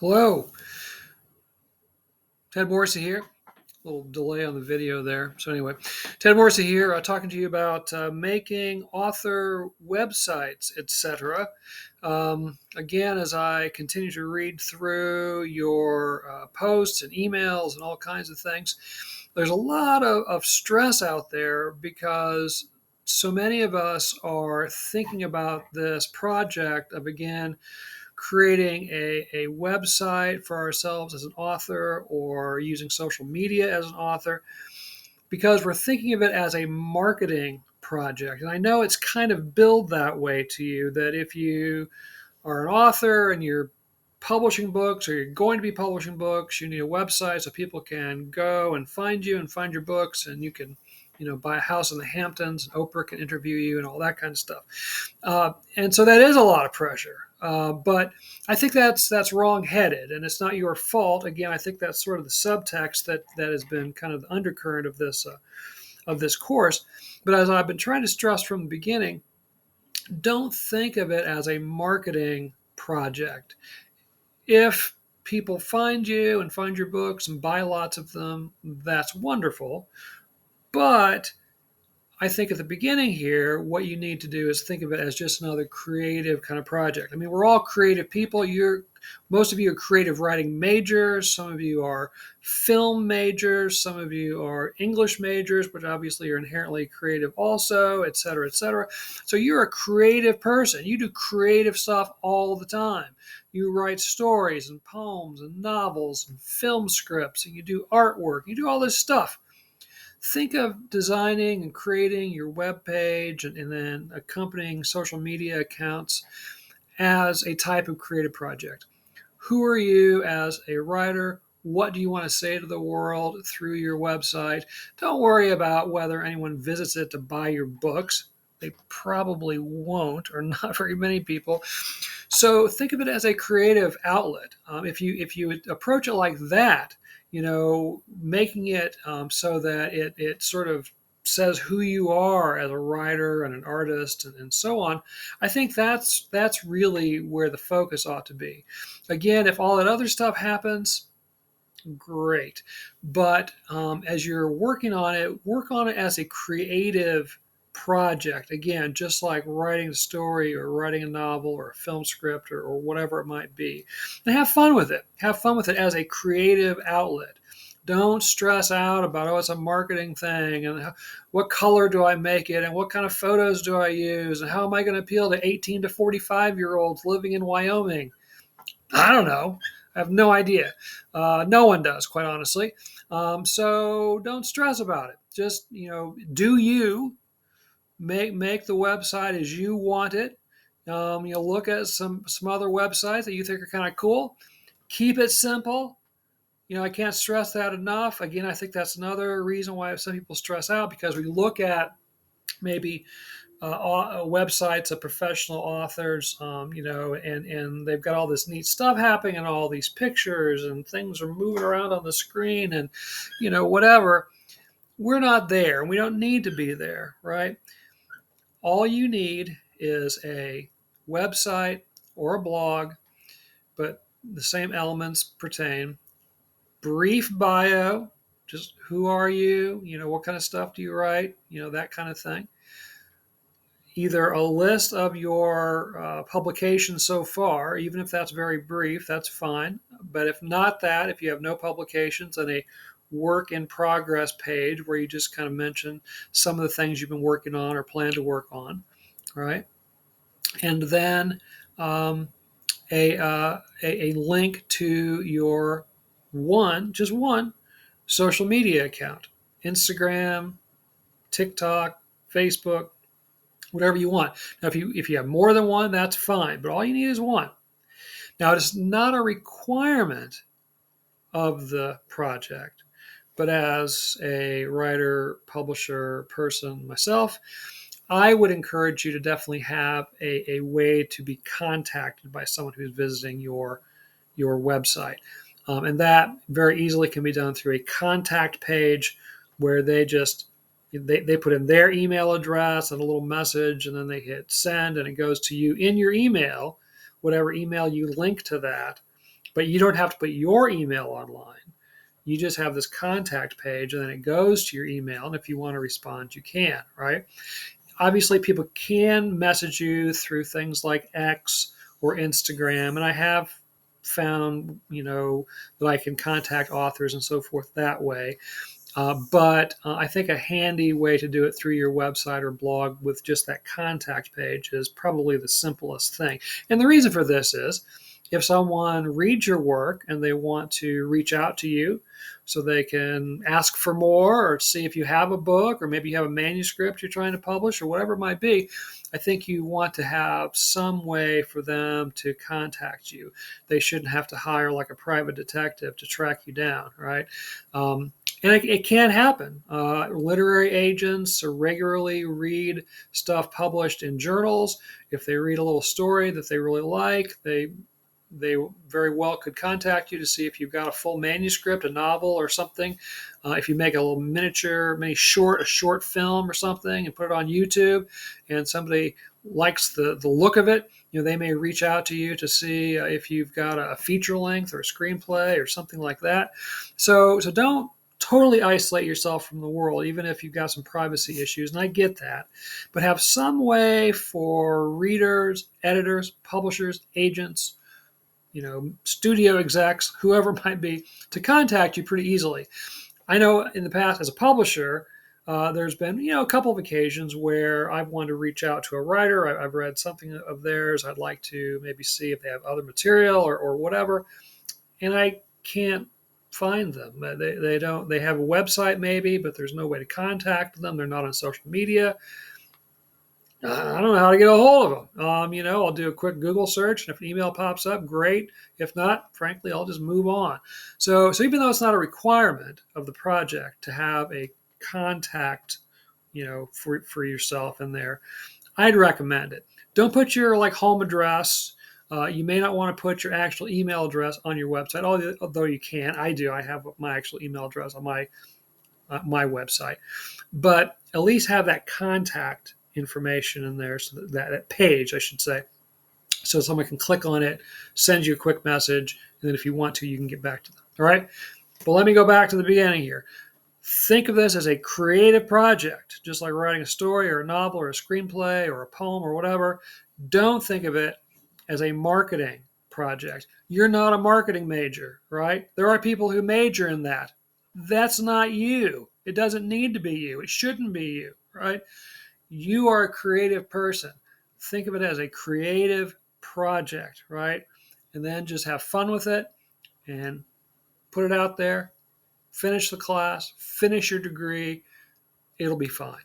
Hello, Ted Morrissey here. A little delay on the video there. So anyway, Ted Morrissey here, talking to you about making author websites, etc. Again, as I continue to read through your posts and emails and all kinds of things, there's a lot of stress out there because so many of us are thinking about this project of, again, creating a website for ourselves as an author or using social media as an author because we're thinking of it as a marketing project. And I know it's kind of billed that way to you, that if you are an author and you're publishing books or you're going to be publishing books, you need a website so people can go and find you and find your books, and you can buy a house in the Hamptons and Oprah can interview you and all that kind of stuff. And so that is a lot of pressure. But I think that's wrong-headed, and it's not your fault. Again, I think that's sort of the subtext that has been kind of the undercurrent of this course. But as I've been trying to stress from the beginning, don't think of it as a marketing project. If people find you and find your books and buy lots of them, that's wonderful. But I think at the beginning here, what you need to do is think of it as just another creative kind of project. I mean, we're all creative people. Most of you are creative writing majors. Some of you are film majors. Some of you are English majors, which obviously are inherently creative also, et cetera, et cetera. So you're a creative person. You do creative stuff all the time. You write stories and poems and novels and film scripts, and you do artwork. You do all this stuff. Think of designing and creating your web page and then accompanying social media accounts as a type of creative project. Who are you as a writer? What do you want to say to the world through your website? Don't worry about whether anyone visits it to buy your books. They probably won't, or not very many people. So think of it as a creative outlet. If you approach it like that, making it so that it sort of says who you are as a writer and an artist and so on, I think that's really where the focus ought to be. Again, if all that other stuff happens, great. But as you're working on it, work on it as a creative project. Again, just like writing a story or writing a novel or a film script or whatever it might be. And have fun with it. Have fun with it as a creative outlet. Don't stress out about, oh, it's a marketing thing and what color do I make it and what kind of photos do I use and how am I going to appeal to 18 to 45-year-olds living in Wyoming? I don't know. I have no idea. No one does, quite honestly. So don't stress about it. Just do you make the website as you want it. You'll look at some other websites that you think are kind of cool. Keep it simple. I can't stress that enough. Again, I think that's another reason why some people stress out, because we look at maybe websites of professional authors, and they've got all this neat stuff happening and all these pictures and things are moving around on the screen and, whatever. We're not there. We don't need to be there, right? All you need is a website or a blog, but the same elements pertain. Brief bio, just who are you? What kind of stuff do you write? That kind of thing. Either a list of your publications so far, even if that's very brief, that's fine. But if not that, if you have no publications, then a work in progress page where you just kind of mention some of the things you've been working on or plan to work on, right? And then a link to your just one social media account: Instagram, TikTok, Facebook, whatever you want. Now, if you have more than one, that's fine, but all you need is one. Now, it's not a requirement of the project, but as a writer, publisher, person myself, I would encourage you to definitely have a way to be contacted by someone who's visiting your website. And that very easily can be done through a contact page where they put in their email address and a little message, and then they hit send, and it goes to you in your email, whatever email you link to that. But you don't have to put your email online. You just have this contact page, and then it goes to your email. And if you want to respond, you can, right? Obviously, people can message you through things like X or Instagram, and I have found, that I can contact authors and so forth that way. But I think a handy way to do it through your website or blog with just that contact page is probably the simplest thing. And the reason for this is if someone reads your work and they want to reach out to you so they can ask for more or see if you have a book or maybe you have a manuscript you're trying to publish or whatever it might be, I think you want to have some way for them to contact you. They shouldn't have to hire like a private detective to track you down, right? And it can happen. Literary agents regularly read stuff published in journals. If they read a little story that they really like, they very well could contact you to see if you've got a full manuscript, a novel or something. If you make a little a short film or something and put it on YouTube and somebody likes the look of it, they may reach out to you to see if you've got a feature length or a screenplay or something like that. So don't totally isolate yourself from the world, even if you've got some privacy issues, and I get that. But have some way for readers, editors, publishers, agents, studio execs, whoever it might be, to contact you pretty easily. I know in the past, as a publisher, there's been, a couple of occasions where I've wanted to reach out to a writer. I've read something of theirs. I'd like to maybe see if they have other material or whatever, and I can't find them. They don't. They have a website maybe, but there's no way to contact them. They're not on social media. I don't know how to get a hold of them. I'll do a quick Google search, and if an email pops up, great. If not, frankly, I'll just move on. So even though it's not a requirement of the project to have a contact, for yourself in there, I'd recommend it. Don't put your home address. You may not want to put your actual email address on your website, although you can. I do. I have my actual email address on my website, but at least have that contact information in there, so that page, I should say, so someone can click on it, send you a quick message, and then if you want to, you can get back to them. All right. But let me go back to the beginning here. Think of this as a creative project, just like writing a story or a novel or a screenplay or a poem or whatever. Don't think of it as a marketing project. You're not a marketing major, right? There are people who major in that. That's not you. It doesn't need to be you. It shouldn't be you, right? You are a creative person. Think of it as a creative project, right? And then just have fun with it and put it out there, finish the class, finish your degree. It'll be fine.